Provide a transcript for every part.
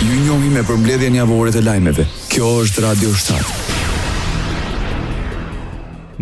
Ju njohim me përmbledhjen javore të lajmeve. Kjo është Radio 7.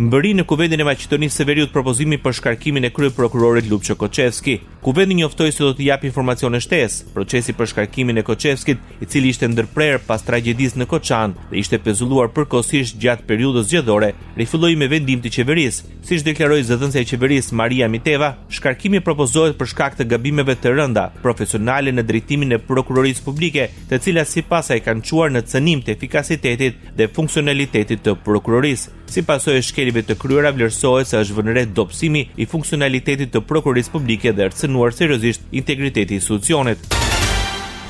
Mbëri në Kuvendin e Maqedonisë së Veriut propozimi për shkarkimin e kryeprokurorit Lupço Koçevski. Kuvendi njoftoi se do të japë informacione shtesë. Procesi për shkarkimin e Koçevskit, i cili ishte ndërprer pas tragjedisë në Koçan dhe ishte pezulluar përkohësisht gjatë periudhës zgjedhore, rifilloi me vendim të qeverisë. Siç deklaroi zëdhënësja e qeverisë Maria Miteva, shkarkimi propozohet për shkak të gabimeve të rënda profesionale në drejtimin e prokurorisë publike, të cilat sipas saj kanë çuar në cënim të efikasitetit dhe funksionalitetit të prokurorisë. Si pasojë e shkeljive të kryera, vlerësohet se është vënë re dobësimi i funksionalitetit të prokurorisë publike dhe është cënuar seriozisht integriteti i institucionit.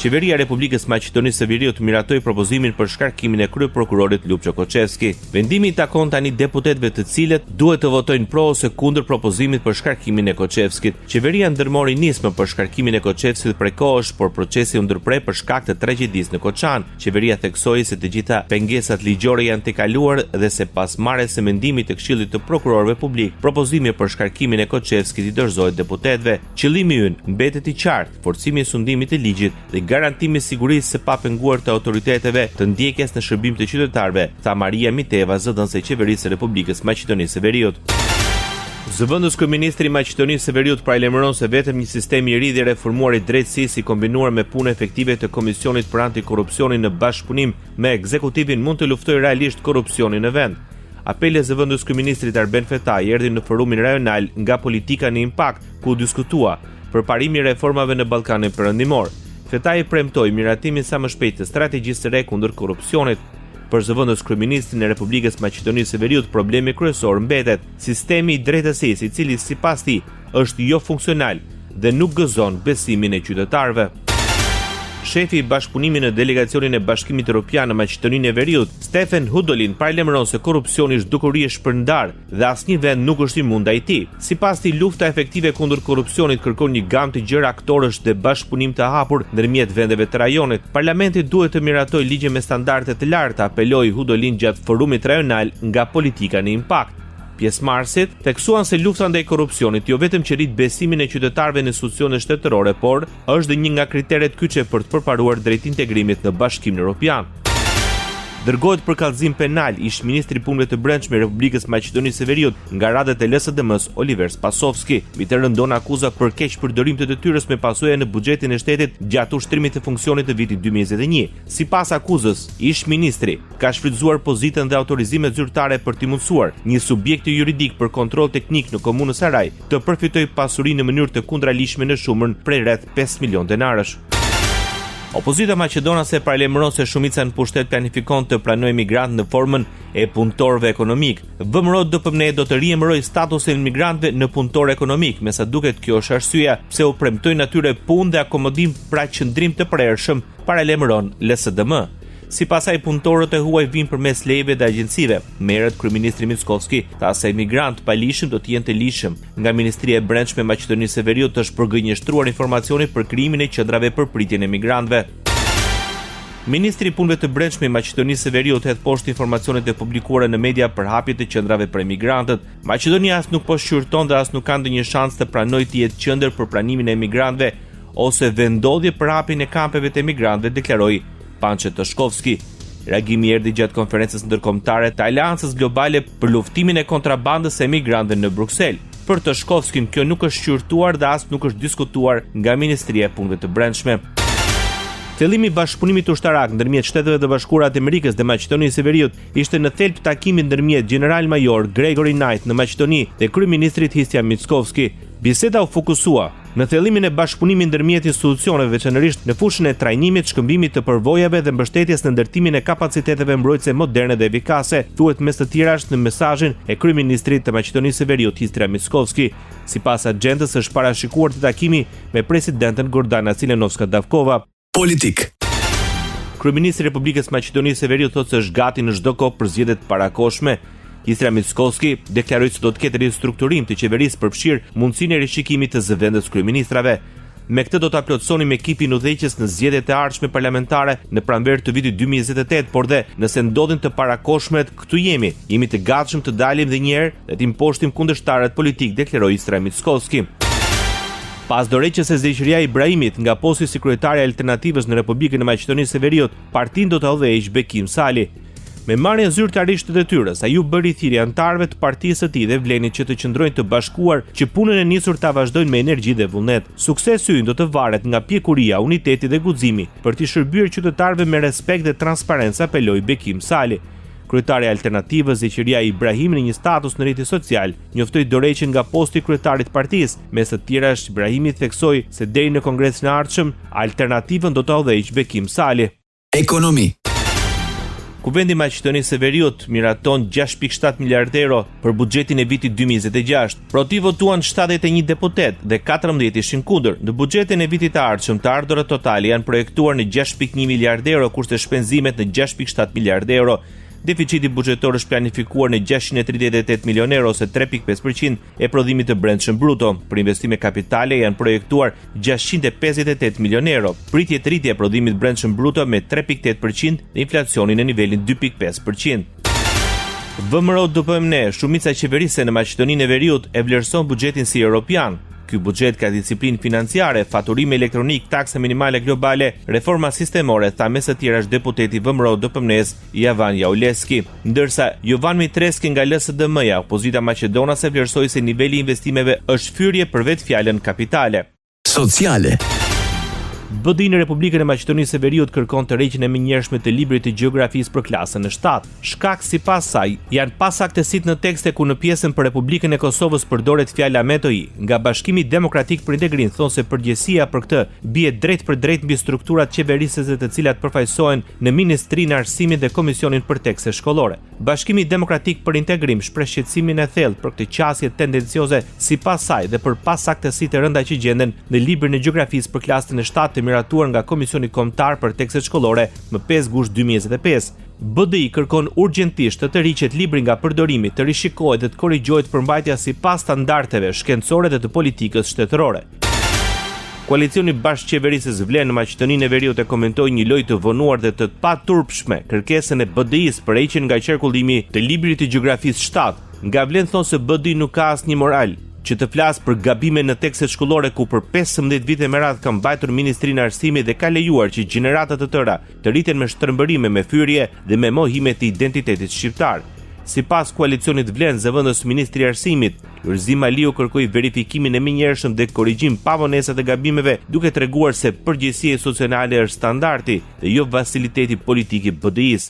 Qeveria e Republikës Maqedonisë së Veriut miratoi propozimin për shkarkimin e kryeprokurorit Lupço Koçevski. Vendimi i takon tani deputetëve të cilët duhet të votojnë pro ose kundër propozimit për shkarkimin e Koçevskit. Qeveria ndërmori nismë për shkarkimin e Koçevskit prekohesh, por procesi u ndërprer për shkak të tragjedisë në Koçan. Qeveria theksoi se të gjitha pengesat ligjore janë tejkaluar dhe se pas marrjes së mendimit të Këshillit të Prokurorëve Publik, propozimi për shkarkimin e Koçevskit i dorëzohet deputetëve. Qëllimi ynë mbetet i qartë, forcimi i sundimit të ligjit dhe garantimi i sigurisë së papenguar të autoriteteve të ndjekjes në shërbim të qytetarëve, tha Maria Miteva, zëdhënëse e qeverisë së Republikës Maqedonisë së Veriut. Zëvendës kryeministri i Maqedonisë së Veriut paralajmëron se vetëm një sistem i ri dhe reformuar i drejtësisë i kombinuar me punë efektive të Komisionit për Antikorrupsionin në bashkëpunim me ekzekutivin mund të luftojë realisht korrupsionin në vend. Apeli i zëvendës kryeministrit Arben Fetaj erdhi në forumin rajonal nga politika në impakt, ku diskutua përparimi i reformave në Ballkanin Perëndimor. Fetaj premtoi miratimin sa më shpejt të strategjisë së re kundër korrupsionit. Për zëvendës kryeministrin e Republikës Maqedonisë së Veriut, problemi kryesor mbetet sistemi i drejtësisë, i cili sipas tij është jo funksional dhe nuk gëzon besimin e qytetarëve. Shefi i bashkëpunimit në delegacionin e Bashkimit Evropian në Maqedoninë e Veriut, Stefan Hudolin, paralajmëron se korrupsioni është dukuri e shpërndar dhe asnjë vend nuk është imund ndaj tij. Sipas tij, lufta efektive kundër korrupsionit kërkon një gamë të gjerë aktorësh dhe bashkëpunim të hapur ndërmjet vendeve të rajonit. Parlamenti duhet të miratojë ligje me standarde të larta, apeloi Hudolin gjatë forumit rajonal nga politika në impakt. Pjesëmarrësit theksuan se lufta ndaj korrupsionit jo vetëm që rrit besimin e qytetarëve në institucionet shtetërore, por është dhe një nga kriteret kyçe për të përparuar drejt integrimit në Bashkimin Evropian. Dërgohet për kallëzim penal ish ministri i punëve të brendshme i Republikës Maqedonisë së Veriut nga radhët e LSDM-s Oliver Spasovski, mbi të rëndon akuza për keq përdorim të detyrës me pasojë në buxhetin e shtetit gjatë ushtrimit të funksionit të vitit 2021. Sipas akuzës, ish ministri ka shfrytzuar pozitën dhe autorizimet zyrtare për t'i mundsuar një subjekt juridik për kontroll teknik në komunën Saraj të përfitojë pasurinë në mënyrë të kundralishme në shumën prej rreth 5 milion denarësh. Opozita maqedonase paralajmëron se shumica në pushtet planifikon të pranojë migrantë në formën e punëtorëve ekonomik. VMRO-DPMNE do të riemërojë statusin e migrantëve në punëtor ekonomik, me sa duket kjo është arsyeja pse u premtojnë atyre punë dhe akomodim pra qëndrim të prershëm, paralajmëron LSDM. Sipas saj, punëtorët e huaj vijnë përmes lejeve dhe agjencive. Merret kryeministri Mickovski tha se emigrant pa lishëm do të jenë të lishëm. Nga Ministria e Brendshme e Maqedonisë së Veriut është përgënjeshtruar informacioni për krijimin e qendrave për pritjen e emigrantëve. Ministri i punëve të brendshme i Maqedonisë së Veriut hedh poshtë informacionet e publikuara në media për hapjet e qendrave për emigrantët. Maqedonia as nuk po shqyrton dhe as nuk ka ndonjë shans të pranojë të jetë qendër për pranimin e emigrantëve ose vendodhje për hapjen e kampeve të emigrantëve, deklaroi Pançe Toshkovski. Reagimi erdhi gjatë konferencës ndërkombëtare të Aleancës Globale për luftimin e kontrabandës së emigrantëve në Bruksel. Për Toshkovskin, kjo nuk është shqyrtuar dhe as nuk është diskutuar nga Ministria e Punëve të Brendshme. Thellimi i bashkëpunimit ushtarak ndërmjet Shteteve të Bashkuara të Amerikës dhe Maqedonisë së Veriut ishte në thelb takimi ndërmjet General-Major Gregory Knight në Maqedoni dhe kryeministrit Hristijan Mickovski. Biseda u fokusua në thellimin e bashkëpunimit ndërmjet institucioneve, veçanërisht në fushën e trajnimit, shkëmbimit të përvojave dhe mbështetjes në ndërtimin e kapaciteteve mbrojtëse moderne dhe efikase, thuhet mes të tjerash në mesazhin e kryeministrit të Maqedonisë së Veriut Hristijan Mickovski. Sipas agjendës është parashikuar të takimi me presidenten Gordana Cilenovska-Davkova. Politik. Kryeministri i Republikës Maqedonisë së Veriut thotë se është gati në çdo kohë për zgjedhjet parakoshme. Hristijan Mickovski deklaroi se do të ketë ristrukturim të qeverisë përfshir mundësinë e rishikimit të zëvendës kryeministrave. Me këtë do të plotësonim ekipin udhëheqës në zgjedhjet e ardhshme parlamentare në pranverë të vitit 2028, por dhe nëse ndodhin të parakoshmet, këtu jemi të gatshëm të dalim dhe një herë dhe të imposhtim kundërshtarët politik, deklaroi Hristijan Mickovski. Pas dorëheqjes së Zeqëria Ibrahimit nga posti si kryetare e Alternativës në Republikën e Maqedonisë së Veriut, partinë do ta udhëheqë Bekim Sali. Me marrjen zyrtarisht të detyrës, ai u bëri thirrje anëtarëve të partisë së tij dhe vlenit që të qëndrojnë të bashkuar që punën e nisur ta vazhdojnë me energji dhe vullnet. Suksesi ynë do të varet nga pjekuria, uniteti dhe guximi për të shërbyer qytetarëve me respekt dhe transparencë, apeloi Bekim Sali. Kryetari i Alternativës Zeqëria Ibrahim në një status në rrjetin social njoftoi dorëheqjen nga posti i kryetarit të partisë. Mes të tjerash, Ibrahimi theksoi se deri në kongresin e ardhshëm Alternativën do ta udhëheqë Bekim Sali. Ekonomi. Kuvendi i Maqedonisë së Veriut miraton 6.7 miliardë euro për buxhetin e vitit 2026. Pro ti votuan 71 deputet dhe 14 ishin kundër. Në buxhetin e vitit të ardhshëm të ardhurat totale janë projektuar në 6.1 miliardë euro, kurse shpenzimet në 6.7 miliardë euro. Deficiti buxhetor është planifikuar në 638 milionë euro ose 3.5% e prodhimit të brendshëm bruto. Për investime kapitale janë projektuar 658 milionë euro. Pritje të rritje e prodhimit brendshëm bruto me 3.8% dhe inflacioni në nivelin 2.5%. VMRO-DPMNE, shumica qeverise në Maqedoninë e Veriut e vlerëson buxhetin si europian. Ky buxhet ka disiplinë financiare, faturim elektronik, taksa minimale globale, reforma sistemore, tha mes të tjerash deputeti VMRO-DPMNE-s Javan Jauleski. Ndërsa Jovan Mitreski nga LSDM-ja, opozita maqedonase vlerësoi se niveli i investimeve është fyrje për vetë fjalën kapitale. Sociale. BDI në Republikën e Maqedonisë së Veriut kërkon të rreqjen e menjëhershme të librit të gjeografisë për klasën e 7. Shkak sipas saj janë pasaktësitë në tekste ku në pjesën për Republikën e Kosovës përdoret fjala metoi. Nga Bashkimi Demokratik për Integrim thonë se përgjegjësia për këtë bie drejt për drejt mbi strukturat qeverisëse të cilat përfaqësohen në Ministrinë e Arsimit dhe Komisionin për Tekste Shkollore. Bashkimi Demokratik për Integrim shpreh shqetësimin e thellë për këtë qasje tendencioze sipas saj dhe për pasaktësitë e rënda që gjenden në librin e gjeografisë për klasën e 7 të miratuar nga Komisioni Kombëtar për Tekstet Shkollore më 5 gusht 2025. BDI kërkon urgjentisht të riqet libri nga përdorimi, të rishikohet dhe të korrigjohet përmbajtja sipas standardeve shkencore dhe të politikës shtetërore. Koalicioni bashkëqeverisës vlen në Maqedoninë e Veriut e komentoi një lojë të vonuar dhe të paturpshme kërkesën e BDI-s për heqjen nga qarkullimi të librit të gjeografisë 7. Nga vlen thonë se BDI nuk ka asnjë moral që të flasë për gabime në tekstet shkollore ku për 15 vite me radhë ka mbajtur Ministrinë e Arsimit dhe ka lejuar që gjenerata të tëra të rriten me shtrëmbërime, me fyrje dhe me mohime të identitetit shqiptar. Sipas koalicionit vlen zëvendës ministri i Arsimit, Lulzim Aliu kërkoi verifikimin e menjëhershëm dhe korrigjim pa vonesa të gabimeve, duke treguar se përgjegjësia institucionale është standardi dhe jo fasiliteti politik i BDI-s.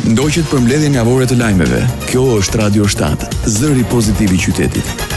Ndoqet përmbledhjen javore të lajmeve. Kjo është Radio 7, zëri pozitiv i qytetit.